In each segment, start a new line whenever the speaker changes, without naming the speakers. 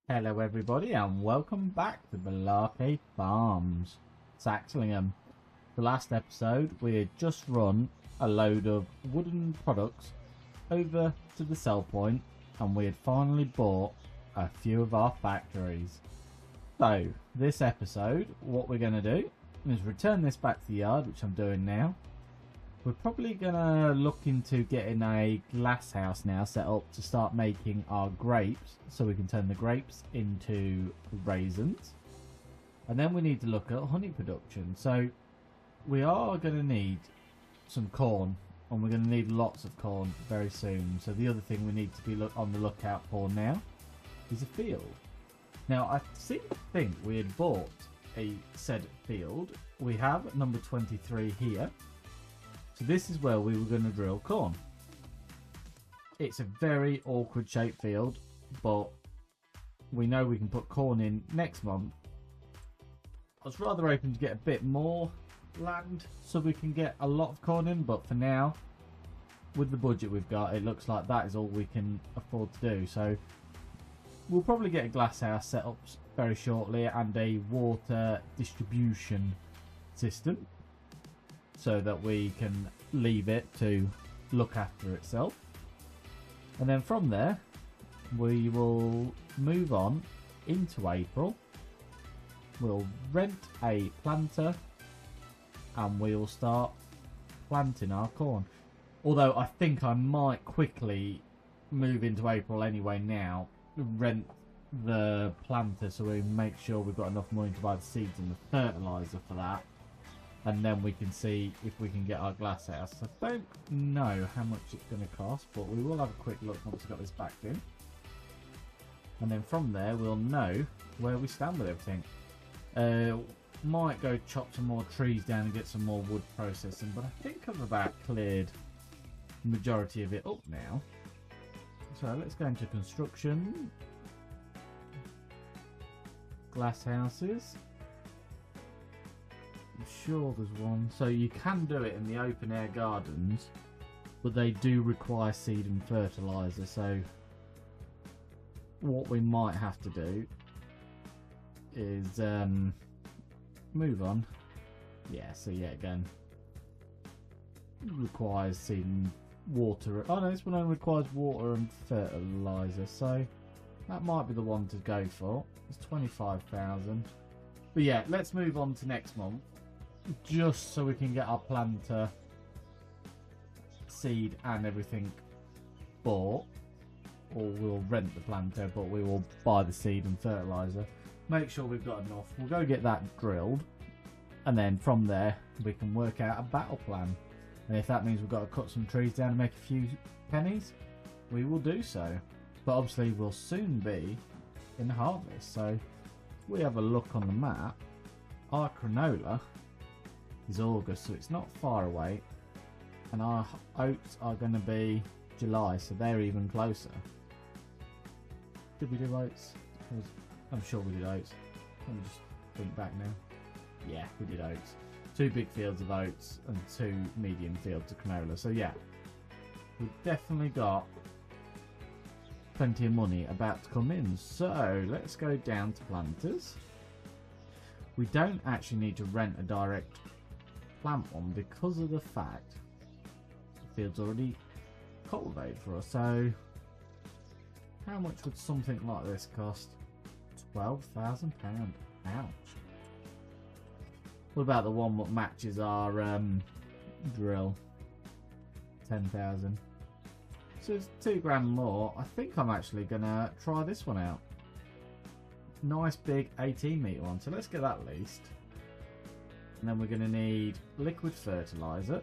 Hello everybody and welcome back to Malarkey Farms, Saxlingham. The last episode we had just run a load of wooden products over to the sell point and we had finally bought a few of our factories. So this episode what we're going to do is return this back to the yard, which I'm doing now. We're probably going to look into getting a glass house now set up to start making our grapes, so we can turn the grapes into raisins. And then we need to look at honey production. So we are going to need some corn, and we're going to need lots of corn very soon. So the other thing we need to be on the lookout for now is a field. Now I think we had bought a said field. We have number 23 here. So this is where we were going to drill corn. It's a very awkward shaped field, but we know we can put corn in next month. I was rather hoping to get a bit more land so we can get a lot of corn in, but for now, with the budget we've got, it looks like that is all we can afford to do. So we'll probably get a glass house set up very shortly and a water distribution system, so that we can leave it to look after itself. And then from there we will move on into April. We'll rent a planter and we'll start planting our corn. Although I think I might quickly move into April anyway now, rent the planter so we make sure we've got enough money to buy the seeds and the fertiliser for that. And then we can see if we can get our glass house. I don't know how much it's going to cost, but we will have a quick look once we've got this backed in. And then from there, we'll know where we stand with everything. Might go chop some more trees down and get some more wood processing, but I think I've about cleared the majority of it up now. So let's go into construction. Glass houses. I'm sure there's one. So you can do it in the open air gardens, but they do require seed and fertilizer. So what we might have to do is move on. Yeah, so yeah, again, requires seed and water. Oh no, this one only requires water and fertilizer, so that might be the one to go for. It's 25,000. But yeah, let's move on to next month, just so we can get our planter, seed and everything bought. Or we'll rent the planter, but we will buy the seed and fertilizer. Make sure we've got enough. We'll go get that drilled, and then from there we can work out a battle plan. And if that means we've got to cut some trees down and make a few pennies, we will do so. But obviously we'll soon be in harvest. So if we have a look on the map, our canola is August, so it's not far away, and our oats are going to be July, so they're even closer. Did we do oats? I'm sure we did oats. Let me just think back now. Yeah, we did oats. 2 big fields of oats and 2 medium fields of canola. So yeah, we've definitely got plenty of money about to come in. So let's go down to planters. We don't actually need to rent a direct plant one because of the fact the field's already cultivated for us. So how much would something like this cost? £12,000. Ouch. What about the one that matches our drill? 10,000. So it's £2,000 more. I think I'm actually gonna try this one out. Nice big 18 metre one. So let's get that at least. And then we're gonna need liquid fertilizer,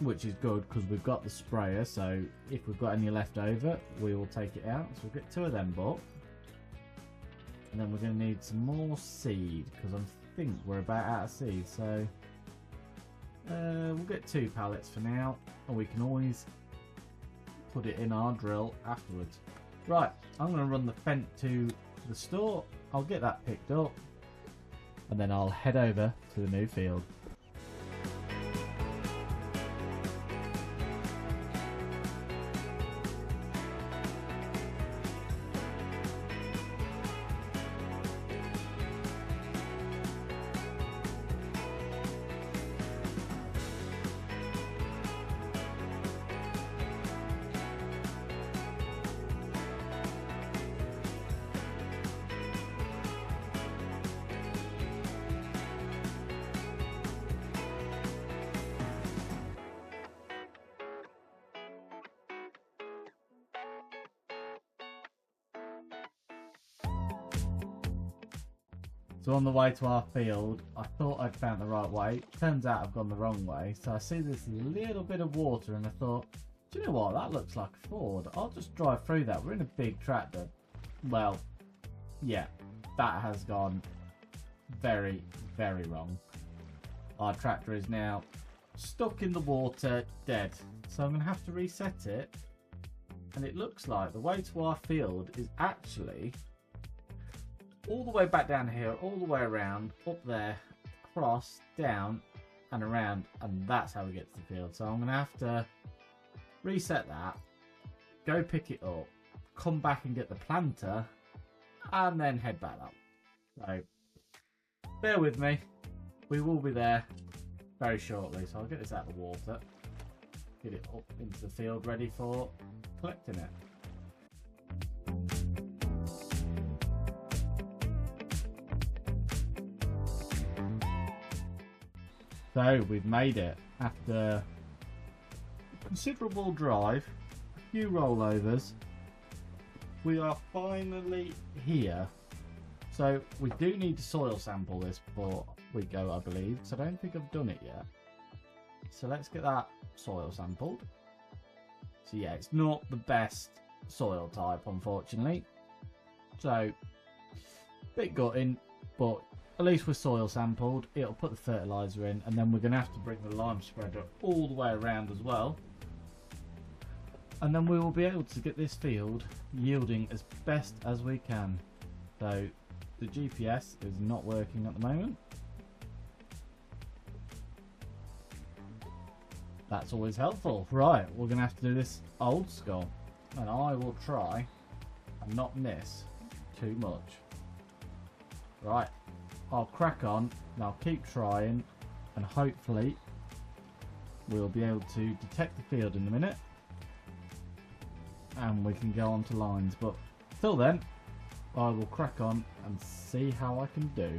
which is good because we've got the sprayer. So if we've got any left over, we will take it out. So we'll get 2 of them bought. And then we're going to need some more seed because I think we're about out of seed. So we'll get 2 pallets for now, and we can always put it in our drill afterwards. Right, I'm going to run the Fent to the store. I'll get that picked up, and then I'll head over to the new field. So on the way to our field, I thought I'd found the right way. Turns out I've gone the wrong way. So I see this little bit of water and I thought, do you know what? That looks like a ford. I'll just drive through that. We're in a big tractor. Well, yeah, that has gone very, very wrong. Our tractor is now stuck in the water, dead. So I'm going to have to reset it. And it looks like the way to our field is actually all the way back down here, all the way around, up there, across, down, and around. And that's how we get to the field. So I'm going to have to reset that, go pick it up, come back and get the planter, and then head back up. So bear with me. We will be there very shortly. So I'll get this out of the water, get it up into the field ready for collecting it. So we've made it after a considerable drive, a few rollovers. We are finally here. So we do need to soil sample this before we go, I believe. So I don't think I've done it yet. So let's get that soil sampled. So yeah, it's not the best soil type, unfortunately. So, bit gutting, but at least we're soil sampled. It'll put the fertiliser in, and then we're going to have to bring the lime spreader all the way around as well. And then we will be able to get this field yielding as best as we can. So, the GPS is not working at the moment. That's always helpful. Right, we're going to have to do this old school. And I will try and not miss too much. Right, I'll crack on and I'll keep trying. And hopefully we'll be able to detect the field in a minute. And we can go on to lines. But till then, I will crack on and see how I can do.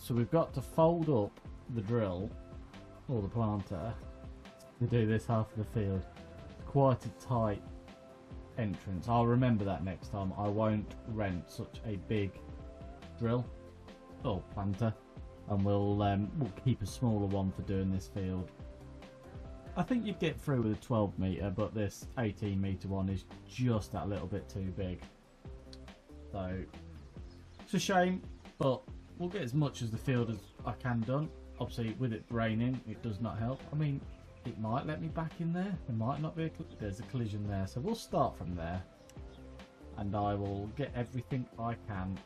So we've got to fold up the drill or the planter to do this half of the field. Quite a tight entrance. I'll remember that next time. I won't rent such a big drill or planter, and we'll keep a smaller one for doing this field. I think you'd get through with a 12 metre, but this 18 metre one is just that little bit too big. So it's a shame, but we'll get as much as the field as I can done. Obviously, with it raining, it does not help. I mean, it might let me back in there. There might not be there's a collision there. So we'll start from there. And I will get everything I can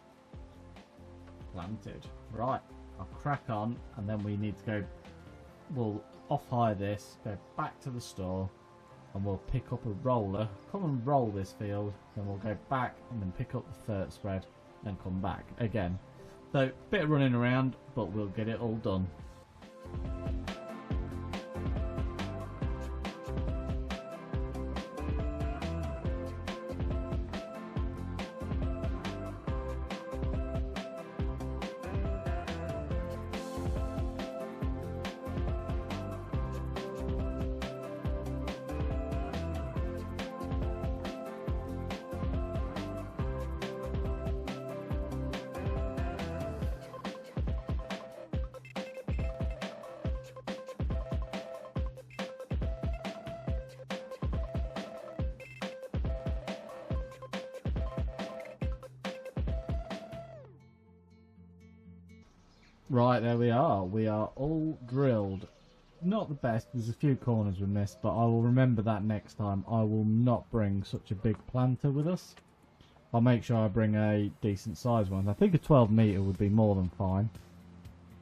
planted. Right, I'll crack on. And then we need to go, we'll off-hire this, go back to the store. And we'll pick up a roller. Come and roll this field. Then we'll go back and then pick up the fert spread. And come back again. So, bit of running around, but we'll get it all done. Right, there we are. We are all drilled. Not the best. There's a few corners we missed, but I will remember that next time. I will not bring such a big planter with us. I'll make sure I bring a decent size one. I think a 12 metre would be more than fine.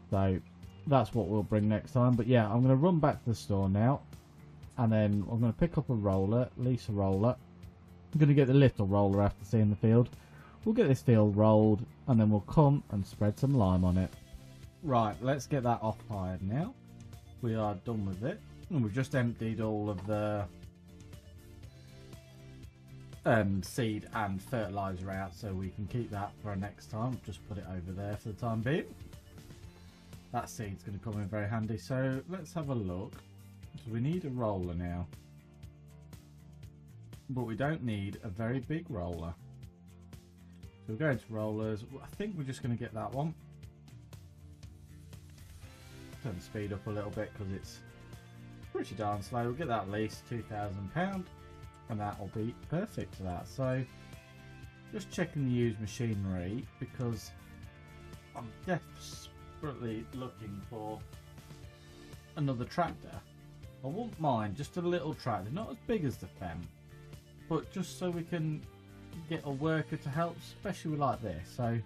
So that's what we'll bring next time. But yeah, I'm going to run back to the store now. And then I'm going to pick up a roller, lease a roller. I'm going to get the little roller after seeing the field. We'll get this field rolled and then we'll come and spread some lime on it. Right, let's get that off hired now. We are done with it. And we've just emptied all of the seed and fertilizer out so we can keep that for our next time. Just put it over there for the time being. That seed's going to come in very handy. So let's have a look. So we need a roller now, but we don't need a very big roller. So we're going to rollers. I think we're just going to get that one. Turn the speed up a little bit because it's pretty darn slow. We'll get that at least £2,000 and that will be perfect for that. So just checking the used machinery because I'm desperately looking for another tractor. I wouldn't mind just a little tractor, not as big as the Fem, but just so we can get a worker to help, especially like this. So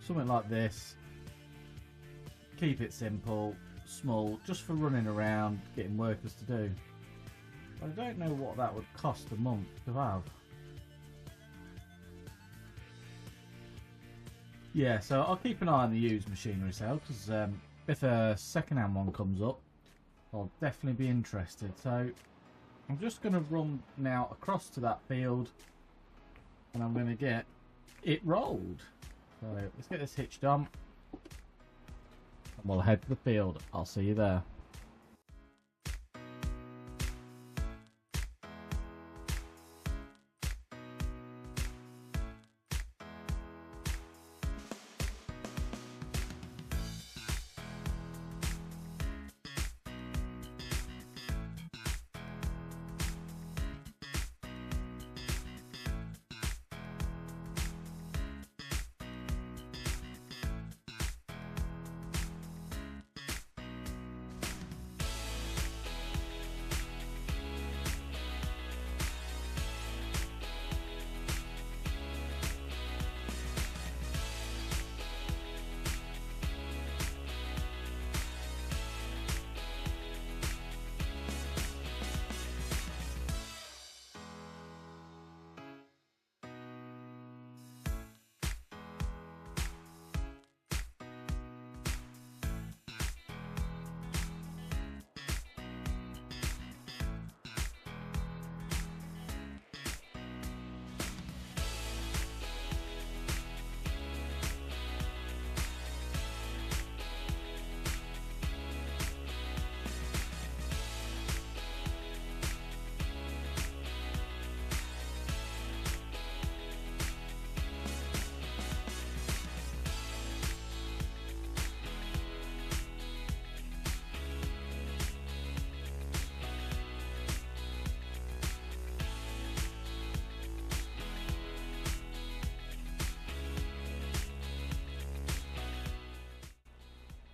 something like this, keep it simple, small, just for running around, getting workers to do. I don't know what that would cost a month to have. Yeah, so I'll keep an eye on the used machinery sale because if a second-hand one comes up, I'll definitely be interested. So I'm just going to run now across to that field and I'm going to get it rolled. So let's get this hitched on and we'll head to the field. I'll see you there.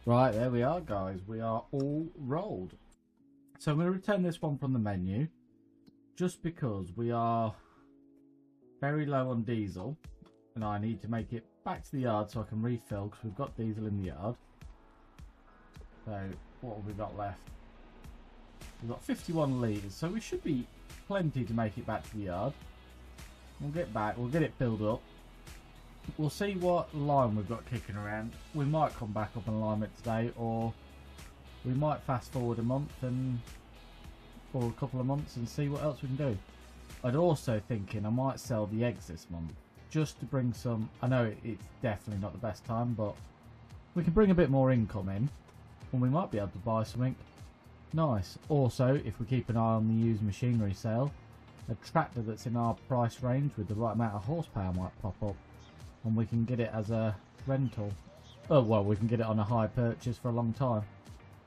Right, there we are, guys. We are all rolled. So I'm going to return this one from the menu just because we are very low on diesel and I need to make it back to the yard so I can refill because we've got diesel in the yard. So what have we got left? We've got 51 litres, so we should be plenty to make it back to the yard. We'll get back, we'll get it filled up. We'll see what lime we've got kicking around. We might come back up and lime it today, or we might fast forward a month and or a couple of months and see what else we can do. I'd also thinking I might sell the eggs this month just to bring some. I know it's definitely not the best time, but we can bring a bit more income in and we might be able to buy something nice. Also, if we keep an eye on the used machinery sale, a tractor that's in our price range with the right amount of horsepower might pop up and we can get it as a rental. Oh well, we can get it on a hire purchase for a long time.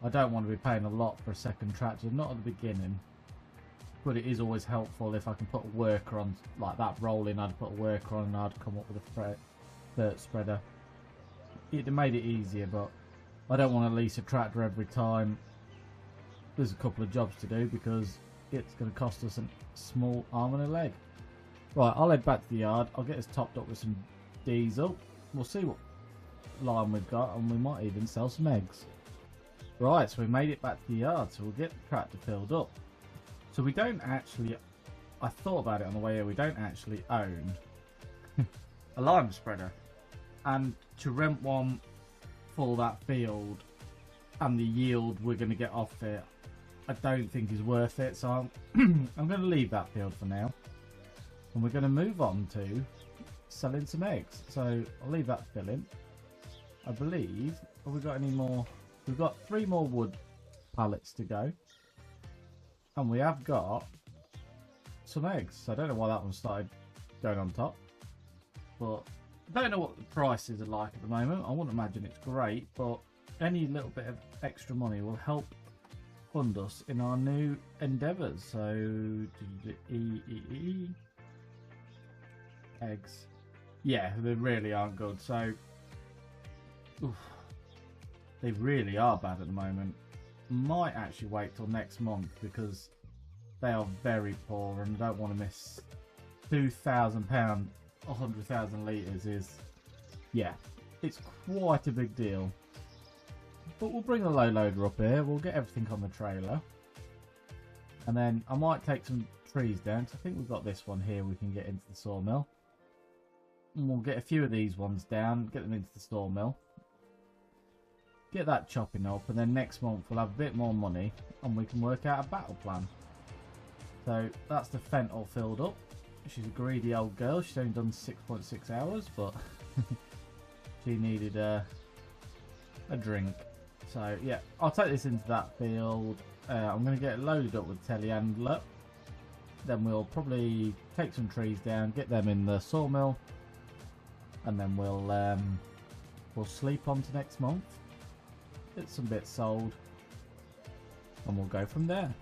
I don't want to be paying a lot for a second tractor, not at the beginning, but it is always helpful if I can put a worker on, like that rolling. I'd put a worker on and I'd come up with a dirt spreader. it made it easier, but I don't want to lease a tractor every time there's a couple of jobs to do, because it's going to cost us a small arm and a leg. Right, I'll head back to the yard. I'll get us topped up with some diesel. We'll see what line we've got, and we might even sell some eggs. Right, so we made it back to the yard, so we'll get the tractor filled up. So we don't actually, I thought about it on the way here, we don't actually own a lime spreader. And to rent one for that field and the yield we're going to get off it, I don't think is worth it. So I'm going to leave that field for now. And we're going to move on to selling some eggs. So I'll leave that filling. I believe, have we got any more? We've got 3 more wood pallets to go. And we have got some eggs. So I don't know why that one started going on top. But I don't know what the prices are like at the moment. I wouldn't imagine it's great, but any little bit of extra money will help fund us in our new endeavours. So eggs, yeah, they really aren't good. So oof, they really are bad at the moment. Might actually wait till next month, because they are very poor, and I don't want to miss £2,000. 100,000 litres is, yeah, it's quite a big deal. But we'll bring the low loader up here, we'll get everything on the trailer, and then I might take some trees down, because I think we've got this one here we can get into the sawmill, and we'll get a few of these ones down, get them into the sawmill, get that chopping up, and then next month we'll have a bit more money and we can work out a battle plan. So that's the fent all filled up. She's a greedy old girl. She's only done 6.6 hours, but she needed a drink. So yeah, I'll take this into that field. I'm going to get it loaded up with telehandler. Then we'll probably take some trees down, get them in the sawmill, and then we'll sleep on to next month. Get some bits sold, and we'll go from there.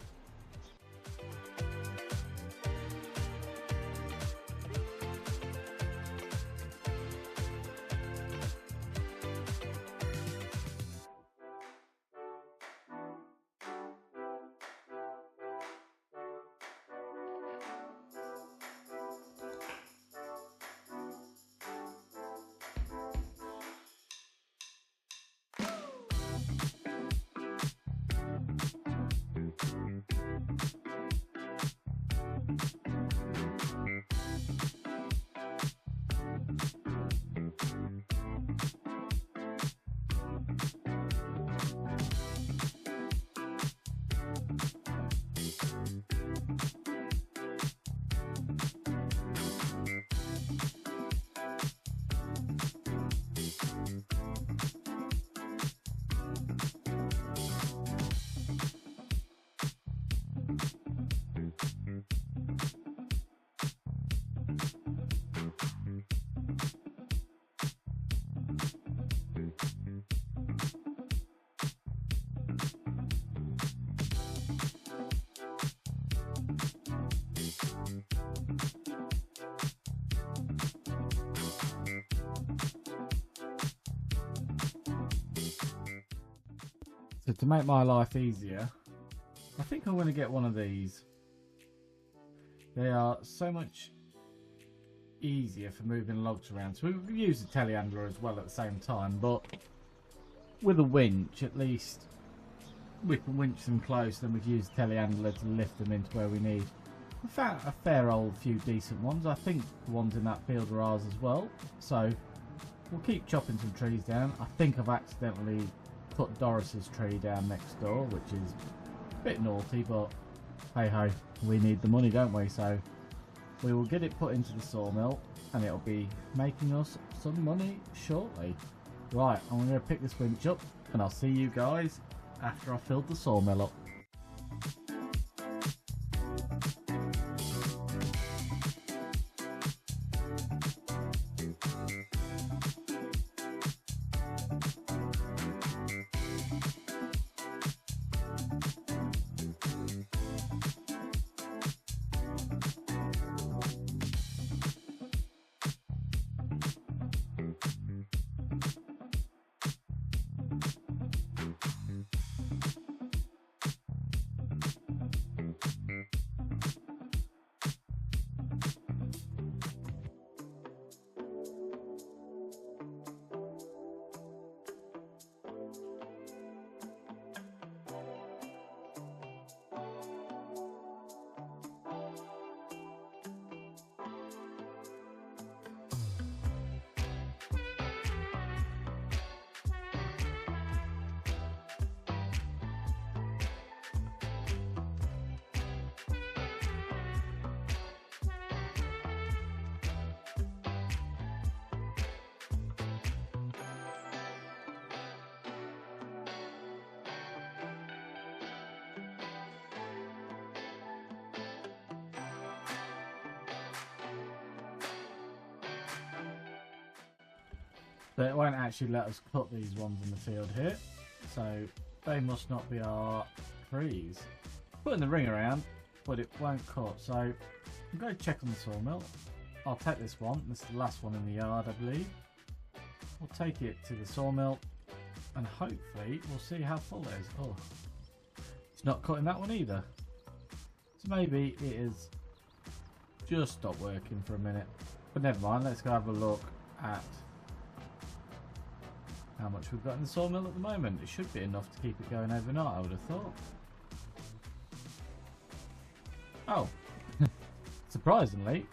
So to make my life easier, I think I'm going to get one of these. They are so much easier for moving logs around. So we use the telehandler as well at the same time, but with a winch at least we can winch them close, then we can use the telehandler to lift them into where we need. We found a fair old few decent ones. I think the ones in that field are ours as well. So we'll keep chopping some trees down. I think I've accidentally put Doris's tree down next door, which is a bit naughty, but hey ho, we need the money, don't we? So we will get it put into the sawmill, and it'll be making us some money shortly. Right, I'm going to pick this winch up, and I'll see you guys after I've filled the sawmill up. But it won't actually let us cut these ones in the field here, so they must not be our trees. Putting the ring around, but it won't cut, so I'm going to check on the sawmill. I'll take this one. This is the last one in the yard, I believe. We'll take it to the sawmill and hopefully we'll see how full it is. Oh, it's not cutting that one either. So maybe it is just stopped working for a minute. But never mind, let's go have a look at how much we've got in the sawmill at the moment. It should be enough to keep it going overnight, I would have thought. Oh, surprisingly,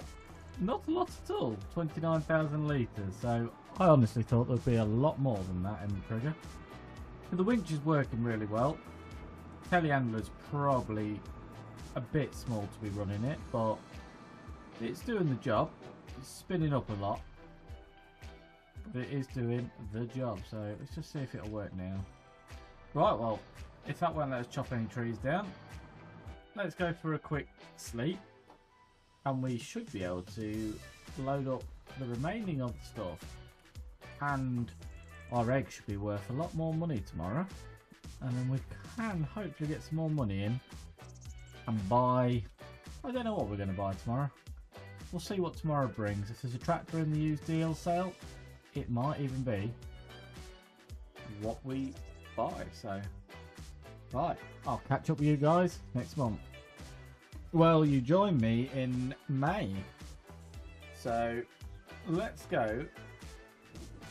not a lot at all. 29,000 litres. So I honestly thought there'd be a lot more than that in the trigger. But the winch is working really well. Telehandler's probably a bit small to be running it, but it's doing the job. It's spinning up a lot, but it is doing the job. So let's just see if it'll work now. Right, well, if that won't let us chop any trees down, let's go for a quick sleep, and we should be able to load up the remaining of the stuff, and our egg should be worth a lot more money tomorrow, and then we can hopefully get some more money in and buy, I don't know what we're going to buy tomorrow. We'll see what tomorrow brings. If there's a tractor in the used deal sale, it might even be what we buy. So right, I'll catch up with you guys next month. Well, you join me in May, so let's go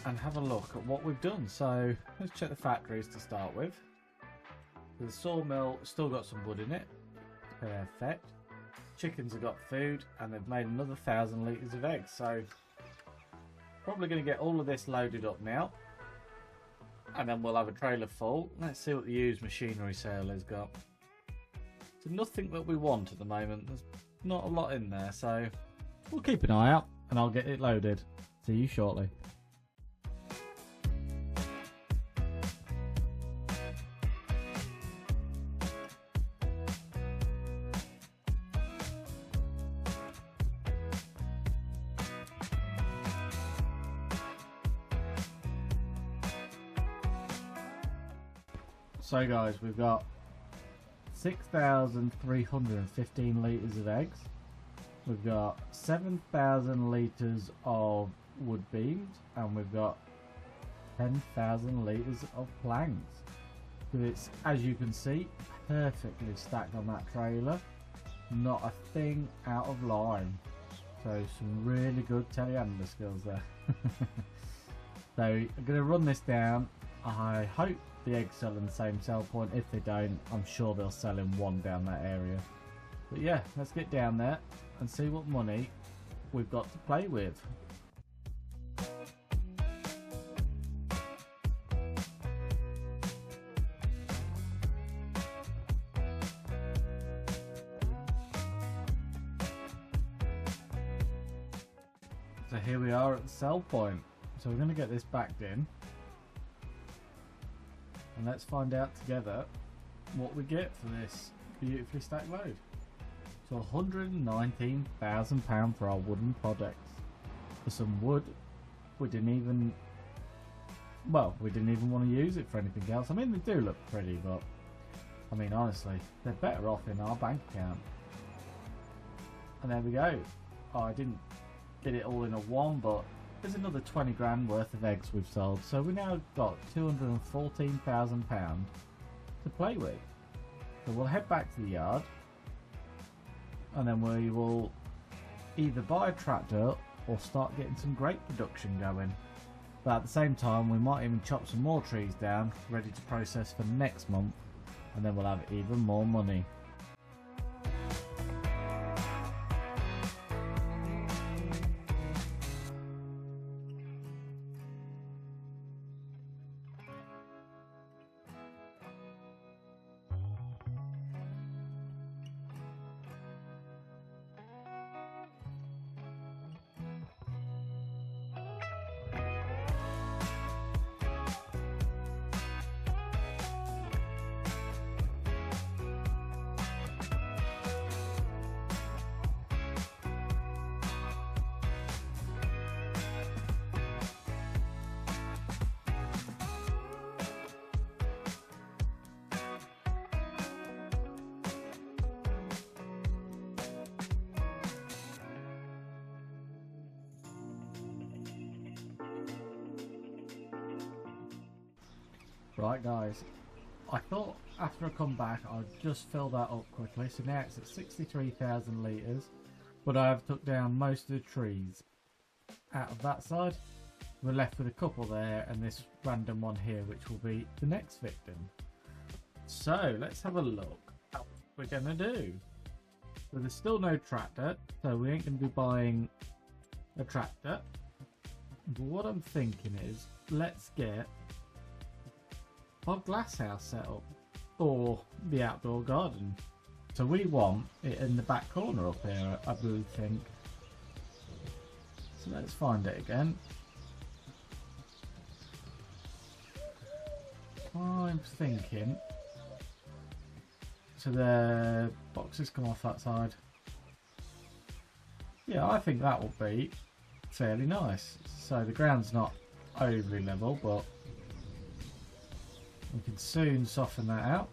and have a look at what we've done. So let's check the factories to start with. The sawmill still got some wood in it. Perfect. Chickens have got food, and they've made another 1,000 litres of eggs. So probably going to get all of this loaded up now, and then we'll have a trailer full. Let's see what the used machinery sale has got. So nothing that we want at the moment. There's not a lot in there, so we'll keep an eye out and I'll get it loaded. See you shortly. So guys, we've got 6,315 litres of eggs. We've got 7,000 litres of wood beams, and we've got 10,000 litres of planks. So it's, as you can see, perfectly stacked on that trailer. Not a thing out of line. So some really good telehandler skills there. So I'm going to run this down. I hope the eggs sell in the same sell point. If they don't, I'm sure they'll sell in one down that area. But yeah, let's get down there and see what money we've got to play with. So here we are at the sell point. So we're going to get this backed in. And let's find out together what we get for this beautifully stacked load. So £119,000 for our wooden products. For some wood, we didn't even want to use it for anything else. I mean, they do look pretty, but I mean, honestly, they're better off in our bank account. And there we go. Oh, I didn't get it all in a one, but there's another 20 grand worth of eggs we've sold, so we now got £214,000 to play with. So we'll head back to the yard, and then we will either buy a tractor or start getting some grape production going. But at the same time, we might even chop some more trees down, ready to process for next month, and then we'll have even more money. Right guys, I thought after I come back I'd just fill that up quickly. So now it's at 63,000 litres, but I have took down most of the trees out of that side. We're left with a couple there and this random one here, which will be the next victim. So let's have a look at what we're going to do. So there's still no tractor, so we ain't going to be buying a tractor. But what I'm thinking is, let's get our glass house set up, or the outdoor garden. So we want it in the back corner up here, I believe, think. So let's find it again. I'm thinking, so the boxes come off that side. Yeah, I think that will be fairly nice. So the ground's not overly level, but we can soon soften that out.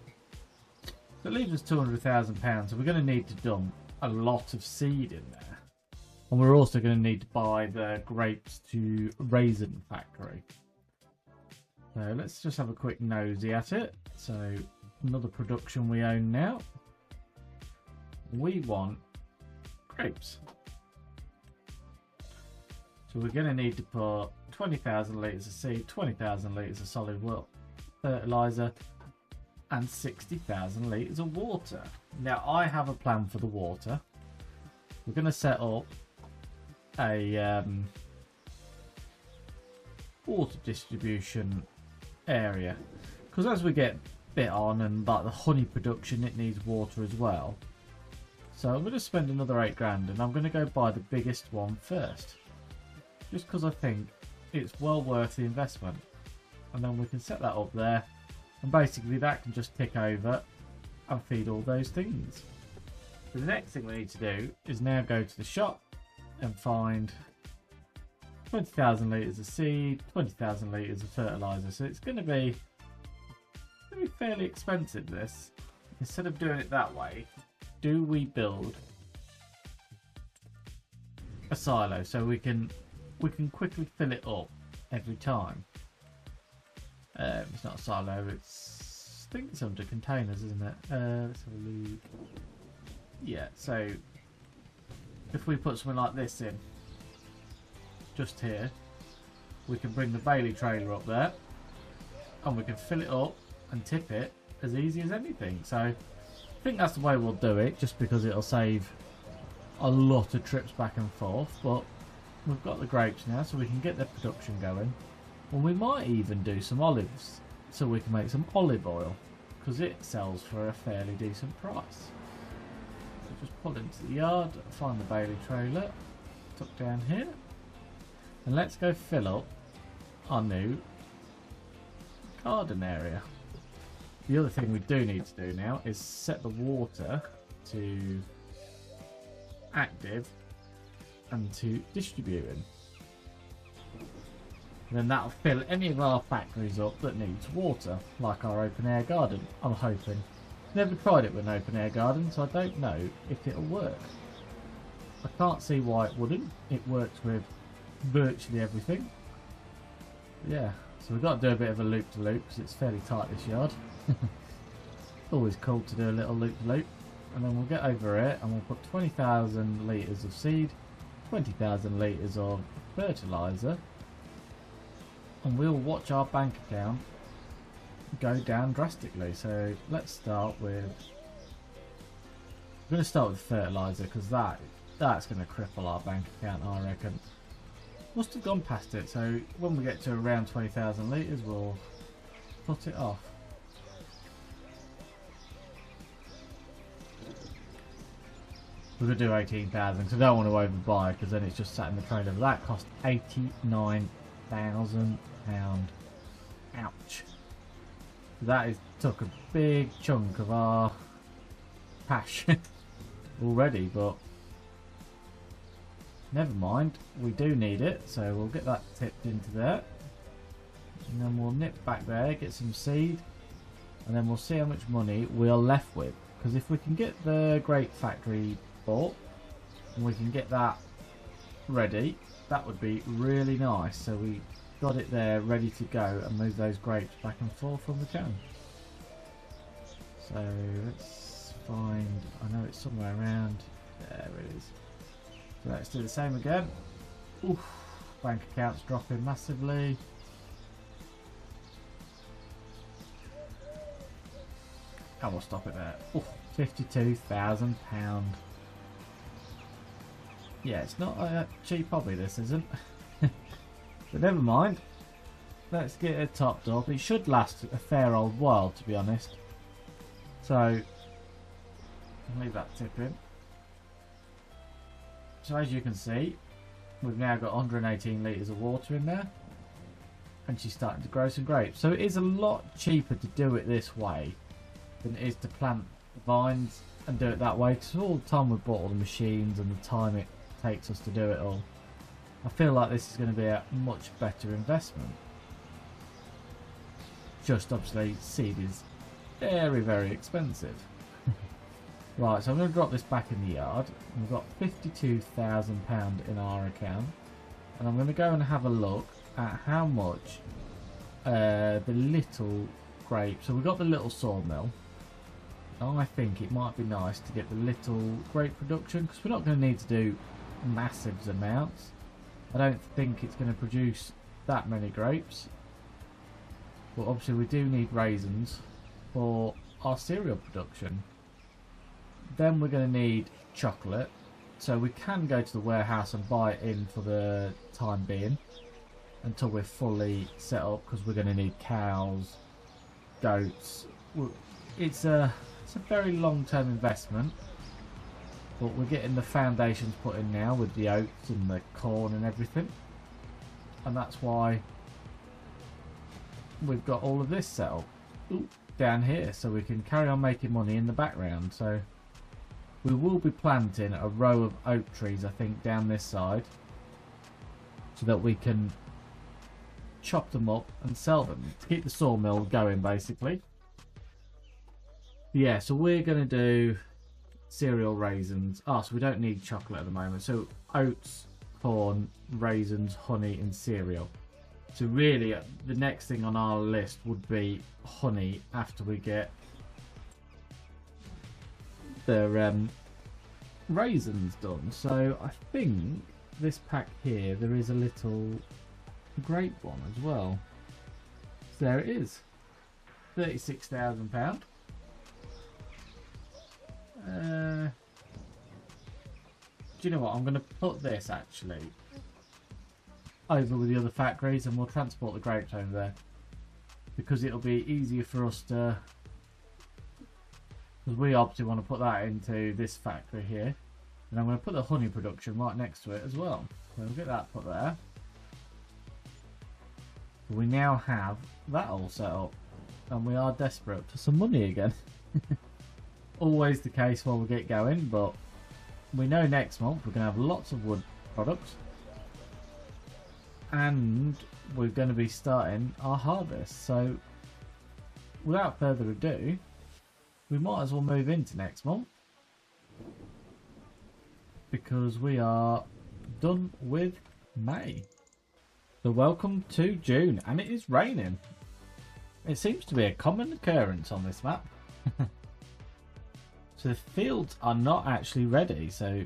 So it leaves us £200,000, so we're going to need to dump a lot of seed in there. And we're also going to need to buy the grapes to raisin factory. So let's just have a quick nosy at it. So another production we own now. We want grapes. So we're going to need to put 20,000 litres of seed, 20,000 litres of solid fertiliser and 60,000 litres of water. Now I have a plan for the water. We're going to set up a water distribution area, because as we get bit on and like the honey production, it needs water as well. So I'm going to spend another 8 grand and I'm going to go buy the biggest one first, just because I think it's well worth the investment. And then we can set that up there, and basically that can just tick over and feed all those things. So the next thing we need to do is now go to the shop and find 20,000 litres of seed, 20,000 litres of fertiliser. So it's going to be fairly expensive, this. Instead of doing it that way, do we build a silo so we can quickly fill it up every time? It's not a silo, it's, I think it's under containers, isn't it? Let's have a look. Yeah, so if we put something like this in just here, we can bring the Bailey trailer up there and we can fill it up and tip it as easy as anything. So I think that's the way we'll do it, just because it'll save a lot of trips back and forth. But we've got the grapes now, so we can get the production going, and we might even do some olives so we can make some olive oil, because it sells for a fairly decent price. So just pull into the yard, find the Bailey trailer, tuck down here, and let's go fill up our new garden area. The other thing we do need to do now is set the water to active and to distributing. And then that'll fill any of our factories up that needs water, like our open air garden, I'm hoping. Never tried it with an open air garden, so I don't know if it'll work. I can't see why it wouldn't. It works with virtually everything. Yeah, so we've got to do a bit of a loop to loop because it's fairly tight, this yard. Always cool to do a little loop to loop. And then we'll get over it and we'll put 20,000 litres of seed, 20,000 litres of fertiliser, and we'll watch our bank account go down drastically. So let's start with, we're going to start with fertiliser, because that's going to cripple our bank account, I reckon. Must have gone past it, so when we get to around 20,000 litres we'll put it off. We're going to do 18,000 because I don't want to overbuy, because then it's just sat in the trailer. That cost £89,000. Ouch. That took a big chunk of our cash already, but never mind. We do need it, so we'll get that tipped into there. And then we'll nip back there, get some seed, and then we'll see how much money we're left with. Because if we can get the grape factory bought and we can get that ready, that would be really nice. So we got it there ready to go and move those grapes back and forth from the can. So let's find, I know it's somewhere around, there it is. So let's do the same again. Oof, bank account's dropping massively. And we'll stop it there. Oof, £52,000. Yeah, it's not a cheap hobby, this isn't. But never mind. Let's get it topped up. It should last a fair old while, to be honest. So, leave that tip in. So as you can see, we've now got 118 litres of water in there. And she's starting to grow some grapes. So it is a lot cheaper to do it this way than it is to plant vines and do it that way. Because all the time we've bought all the machines and the time it takes us to do it all, I feel like this is going to be a much better investment. Just obviously seed is very, very expensive. Right, so I'm going to drop this back in the yard. We've got £52,000 in our account, and I'm going to go and have a look at how much the little grape. So we've got the little sawmill. I think it might be nice to get the little grape production, because we're not going to need to do massive amounts. I don't think it's going to produce that many grapes, but obviously we do need raisins for our cereal production. Then we're going to need chocolate, so we can go to the warehouse and buy it in for the time being until we're fully set up, because we're going to need cows, goats. It's a very long-term investment, but we're getting the foundations put in now with the oats and the corn and everything, and that's why we've got all of this set up down here, so we can carry on making money in the background. So we will be planting a row of oak trees, I think, down this side, so that we can chop them up and sell them to keep the sawmill going, basically. Yeah, so we're going to do cereal raisins. So we don't need chocolate at the moment. So oats, corn, raisins, honey and cereal. So really the next thing on our list would be honey after we get the raisins done. So I think this pack here, there is a little grape one as well. So there it is, £36,000. Do you know what? I'm going to put this actually over with the other factories, and we'll transport the grapes over there, because it'll be easier for us to, because we obviously want to put that into this factory here, and I'm going to put the honey production right next to it as well. So we'll get that put there. We now have that all set up, and we are desperate for some money again. Always the case while we get going, but we know next month we're going to have lots of wood products, and we're going to be starting our harvest. So without further ado, we might as well move into next month, because we are done with May. So welcome to June, and it is raining. It seems to be a common occurrence on this map. So the fields are not actually ready, so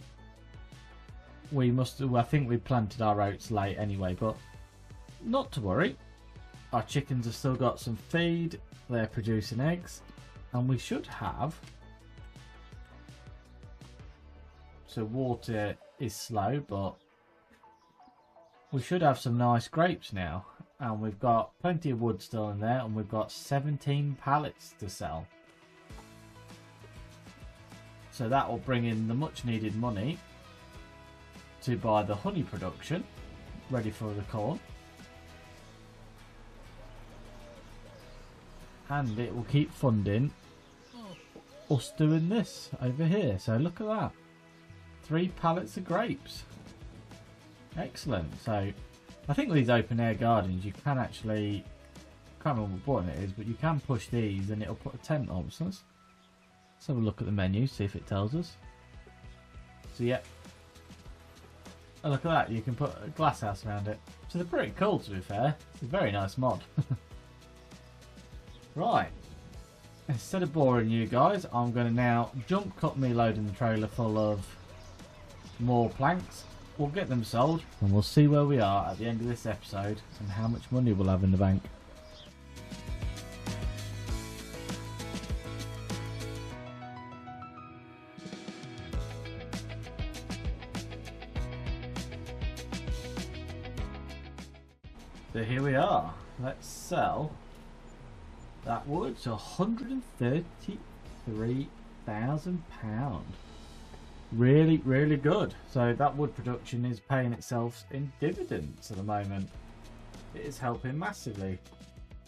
we must, I think we planted our oats late anyway, but not to worry. Our chickens have still got some feed, they're producing eggs, and we should have, so water is slow, but we should have some nice grapes now, and we've got plenty of wood still in there, and we've got 17 pallets to sell. So that will bring in the much needed money to buy the honey production ready for the corn, and it will keep funding us doing this over here. So look at that, 3 pallets of grapes. Excellent. So I think with these open air gardens you can actually, I can't remember what button it is, but you can push these and it'll put a tent on. So let's have a look at the menu, see if it tells us. So yeah, oh, look at that, you can put a glass house around it. So they're pretty cool, to be fair. It's a very nice mod. Right. Instead of boring you guys, I'm going to now jump cut me loading the trailer full of more planks. We'll get them sold and we'll see where we are at the end of this episode and how much money we'll have in the bank. So here we are. Let's sell that wood to £133,000. Really good. So that wood production is paying itself in dividends at the moment. It is helping massively.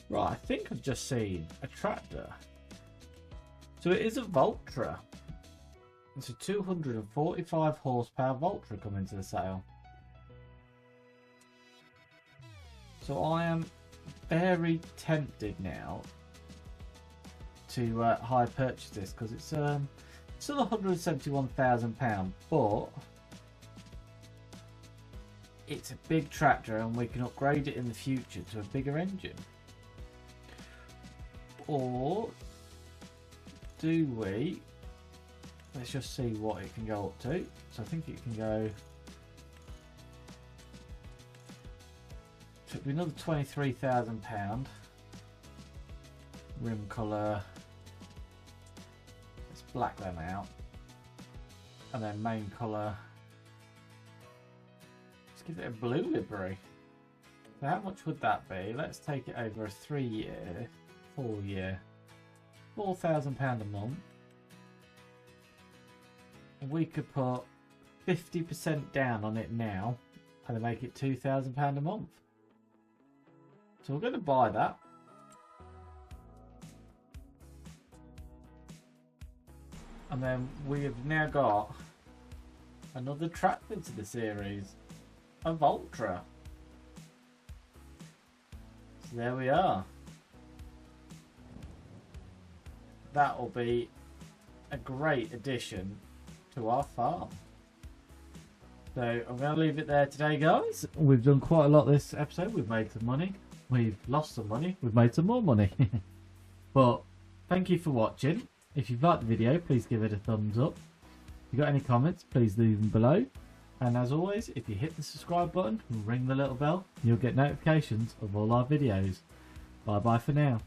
Right, I think I've just seen a tractor. So it is a Voltra. It's a 245 horsepower Voltra coming to the sale. So I am very tempted now to hire purchase this because it's still £171,000, but it's a big tractor and we can upgrade it in the future to a bigger engine. Or do we? Let's just see what it can go up to. So I think it can go. So it'll be another £23,000. Rim colour. Let's black them out. And then main colour. Let's give it a blue livery. So how much would that be? Let's take it over a 3-year, 4-year. £4,000 a month. And we could put 50% down on it now and then make it £2,000 a month. So we're going to buy that. And then we have now got another tractor to the series, a Voltra. So there we are. That will be a great addition to our farm. So I'm going to leave it there today, guys. We've done quite a lot this episode. We've made some money. We've lost some money. We've made some more money. But thank you for watching. If you've liked the video, please give it a thumbs up. If you've got any comments, please leave them below. And as always, if you hit the subscribe button and ring the little bell, you'll get notifications of all our videos. Bye bye for now.